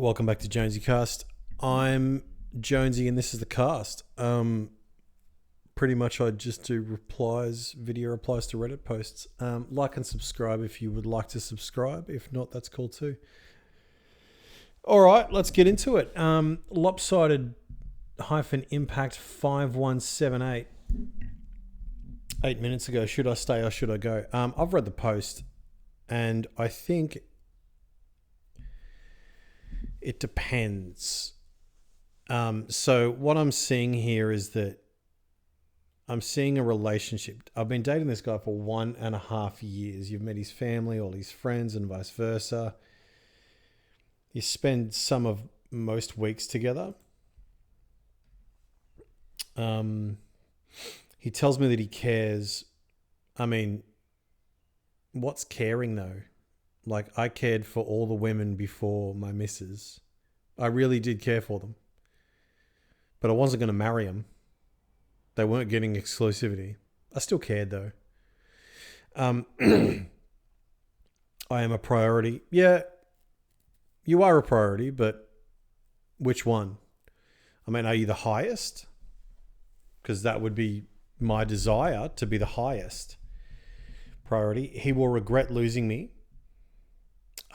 Welcome back to JonesyCast. I'm Jonesy and this is the cast. Pretty much I just do video replies to Reddit posts. Like and subscribe if you would like to subscribe. If not, that's cool too. All right, let's get into it. Lopsided -impact 5178. 8 minutes ago. Should I stay or should I go? I've read the post and I think it depends. So what I'm seeing here is that I'm seeing a relationship. I've been dating this guy for 1.5 years. You've met his family, all his friends, and vice versa. You spend some of most weeks together. He tells me that he cares. I mean, what's caring though? Like, I cared for all the women before my missus. I really did care for them. But I wasn't going to marry them. They weren't getting exclusivity. I still cared though. I am a priority. Yeah, you are a priority, but which one? I mean, are you the highest? Because that would be my desire, to be the highest priority. He will regret losing me.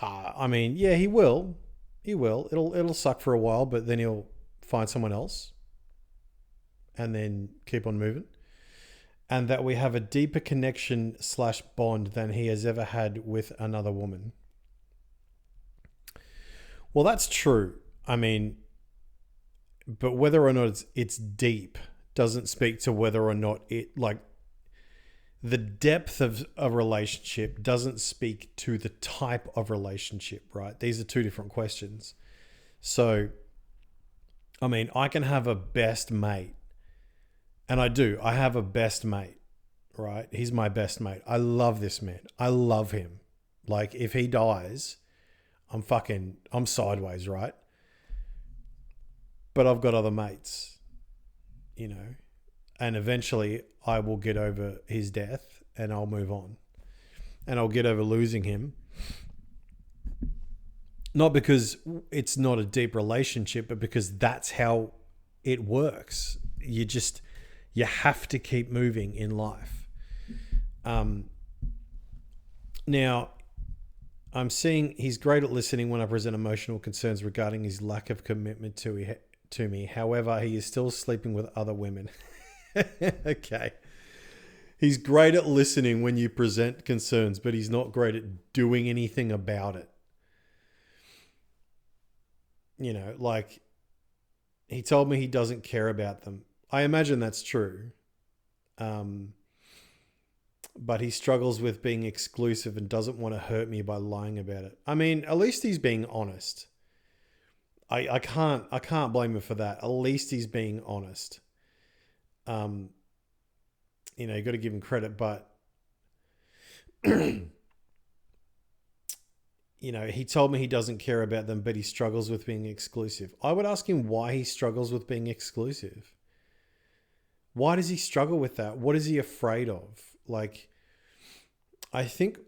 I mean, yeah, he will. He will. It'll suck for a while, but then he'll find someone else and then keep on moving. And that we have a deeper connection / bond than he has ever had with another woman. Well, that's true. I mean, but whether or not it's deep doesn't speak to whether or not the depth of a relationship doesn't speak to the type of relationship, right? These are two different questions. So, I mean, I can have a best mate, and I do. I have a best mate, right? He's my best mate. I love this man. I love him. Like, if he dies, I'm sideways, right? But I've got other mates, you know, and eventually I will get over his death and I'll move on. And I'll get over losing him. Not because it's not a deep relationship, but because that's how it works. You have to keep moving in life. Now, I'm seeing he's great at listening when I present emotional concerns regarding his lack of commitment to me. However, he is still sleeping with other women. Okay. He's great at listening when you present concerns, but he's not great at doing anything about it. You know, like, he told me he doesn't care about them. I imagine that's true. But he struggles with being exclusive and doesn't want to hurt me by lying about it. I mean, at least he's being honest. I can't blame him for that. At least he's being honest. You know, you got to give him credit, but you know, he told me he doesn't care about them, but he struggles with being exclusive. I would ask him why he struggles with being exclusive. Why does he struggle with that? What is he afraid of? Like, I think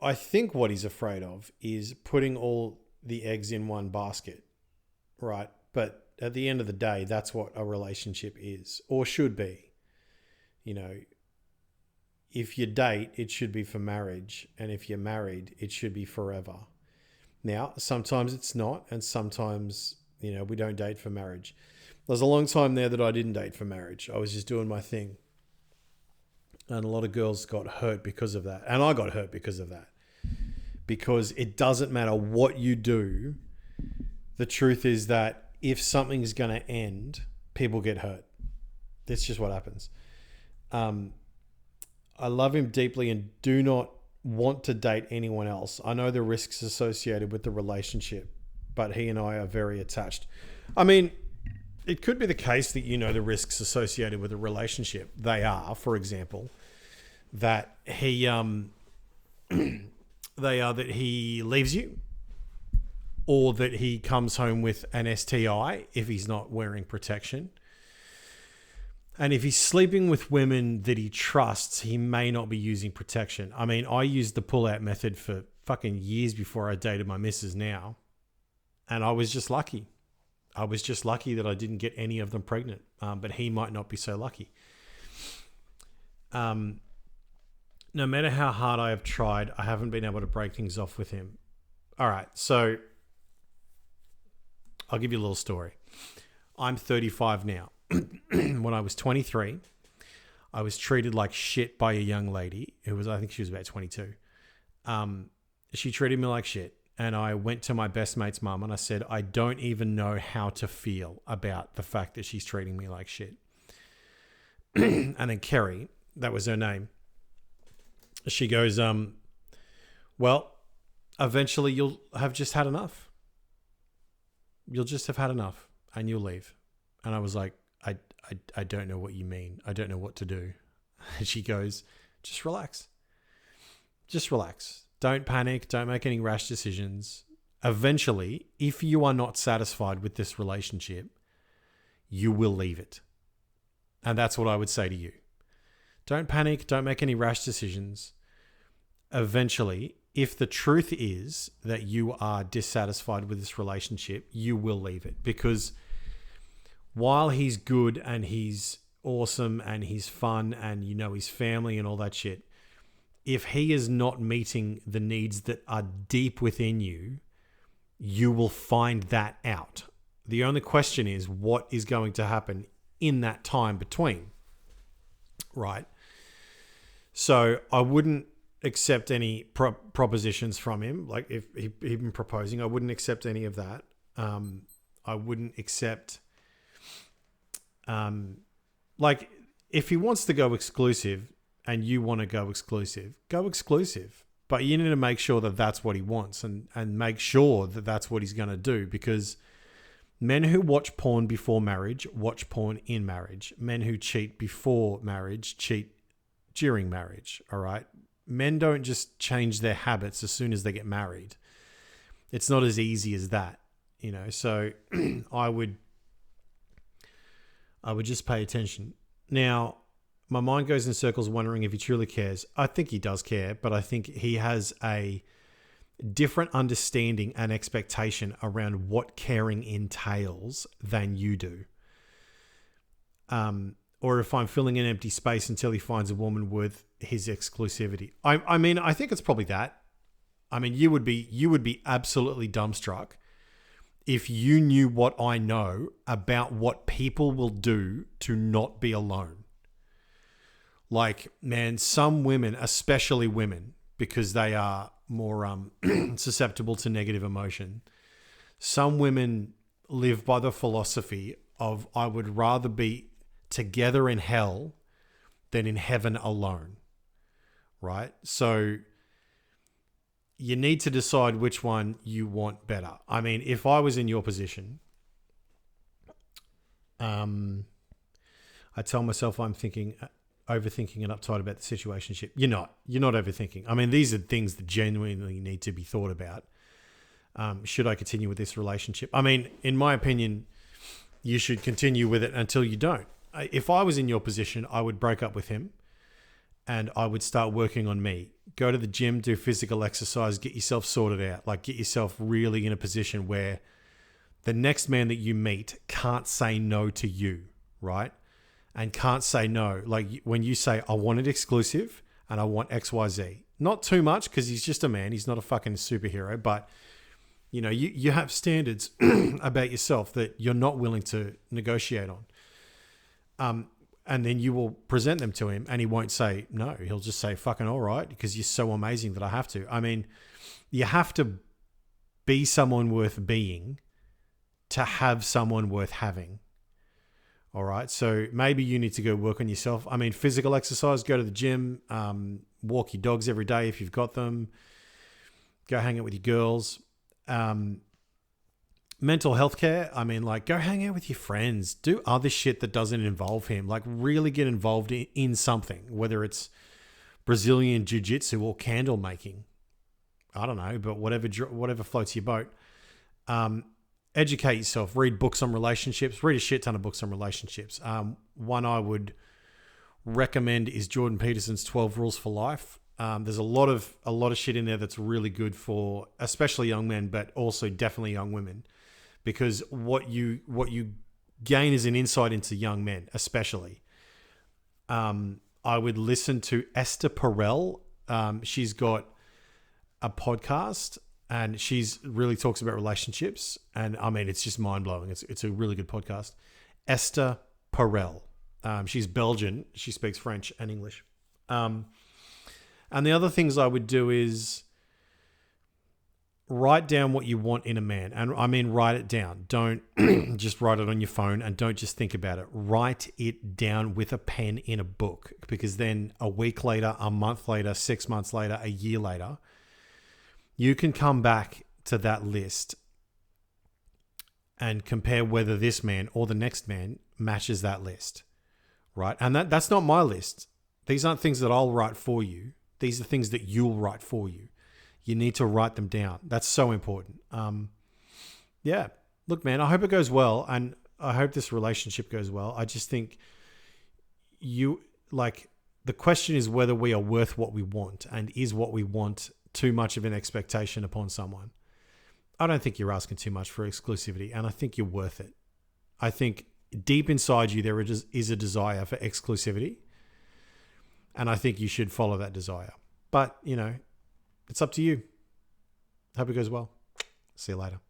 what he's afraid of is putting all the eggs in one basket, right? But at the end of the day, that's what a relationship is, or should be. You know, if you date, it should be for marriage. And if you're married, it should be forever. Now, sometimes it's not. And sometimes, you know, we don't date for marriage. There's a long time there that I didn't date for marriage. I was just doing my thing. And a lot of girls got hurt because of that. And I got hurt because of that. Because it doesn't matter what you do. The truth is that if something's going to end, people get hurt. That's just what happens. I love him deeply and do not want to date anyone else. I know the risks associated with the relationship, but he and I are very attached. I mean, it could be the case that you know the risks associated with a relationship. They are, for example, that he that he leaves you, or that he comes home with an STI if he's not wearing protection. And if he's sleeping with women that he trusts, he may not be using protection. I mean, I used the pull-out method for fucking years before I dated my missus now. And I was just lucky. I was just lucky that I didn't get any of them pregnant. But he might not be so lucky. No matter how hard I have tried, I haven't been able to break things off with him. All right, so I'll give you a little story. I'm 35 now. When I was 23, I was treated like shit by a young lady who was, I think she was about 22. She treated me like shit. And I went to my best mate's mum and I said, I don't even know how to feel about the fact that she's treating me like shit. And then Kerry, that was her name. She goes, well, eventually you'll have just had enough. You'll just have had enough and you'll leave. And I was like, I don't know what you mean. I don't know what to do. And she goes, just relax. Just relax. Don't panic. Don't make any rash decisions. Eventually, if you are not satisfied with this relationship, you will leave it. And that's what I would say to you. Don't panic. Don't make any rash decisions. Eventually, if the truth is that you are dissatisfied with this relationship, you will leave it. Because while he's good and he's awesome and he's fun and you know his family and all that shit, if he is not meeting the needs that are deep within you, you will find that out. The only question is what is going to happen in that time between, right? So I wouldn't accept any propositions from him. Like if he'd been proposing, I wouldn't accept any of that. I wouldn't accept, like if he wants to go exclusive and you want to go exclusive, but you need to make sure that that's what he wants and make sure that that's what he's going to do, because men who watch porn before marriage, watch porn in marriage. Men who cheat before marriage, cheat during marriage. All right. Men don't just change their habits as soon as they get married. It's not as easy as that, you know? So I would just pay attention. Now, my mind goes in circles wondering if he truly cares. I think he does care, but I think he has a different understanding and expectation around what caring entails than you do. Or if I'm filling an empty space until he finds a woman worth his exclusivity. I mean, I think it's probably that. I mean, you would be absolutely dumbstruck if you knew what I know about what people will do to not be alone. Like, man, some women, especially women, because they are more susceptible to negative emotion, some women live by the philosophy of, I would rather be together in hell than in heaven alone, right? So you need to decide which one you want better. I mean, if I was in your position, I tell myself I'm overthinking and uptight about the situationship. You're not overthinking. I mean, these are things that genuinely need to be thought about. Should I continue with this relationship? I mean, in my opinion, you should continue with it until you don't. If I was in your position, I would break up with him and I would start working on me. Go to the gym, do physical exercise, get yourself sorted out. Like, get yourself really in a position where the next man that you meet can't say no to you, right? And can't say no. Like when you say, I want it exclusive and I want XYZ. Not too much, because he's just a man. He's not a fucking superhero. But, you know, you have standards about yourself that you're not willing to negotiate on. And then you will present them to him and he won't say no. He'll just say, fucking all right, because you're so amazing that I have to. I mean, you have to be someone worth being to have someone worth having. All right. So maybe you need to go work on yourself. I mean, physical exercise, go to the gym, walk your dogs every day if you've got them, go hang out with your girls. Mental health care, I mean, like, go hang out with your friends, do other shit that doesn't involve him, like really get involved in something, whether it's Brazilian jiu-jitsu or candle making. I don't know, but whatever floats your boat. Educate yourself, read books on relationships, read a shit ton of books on relationships. One I would recommend is Jordan Peterson's 12 Rules for Life. There's a lot of shit in there that's really good for especially young men, but also definitely young women. because what you gain is an insight into young men, especially. I would listen to Esther Perel. She's got a podcast and she's really talks about relationships. And I mean, it's just mind blowing. It's a really good podcast. Esther Perel. She's Belgian. She speaks French and English. And the other things I would do is write down what you want in a man. And I mean, write it down. Don't just write it on your phone and don't just think about it. Write it down with a pen in a book, because then a week later, a month later, 6 months later, a year later, you can come back to that list and compare whether this man or the next man matches that list, right? And that's not my list. These aren't things that I'll write for you. These are things that you'll write for you. You need to write them down. That's so important. Yeah. Look, man, I hope it goes well. And I hope this relationship goes well. I just think the question is whether we are worth what we want, and is what we want too much of an expectation upon someone. I don't think you're asking too much for exclusivity, and I think you're worth it. I think deep inside you, there is a desire for exclusivity, and I think you should follow that desire. But, it's up to you. Hope it goes well. See you later.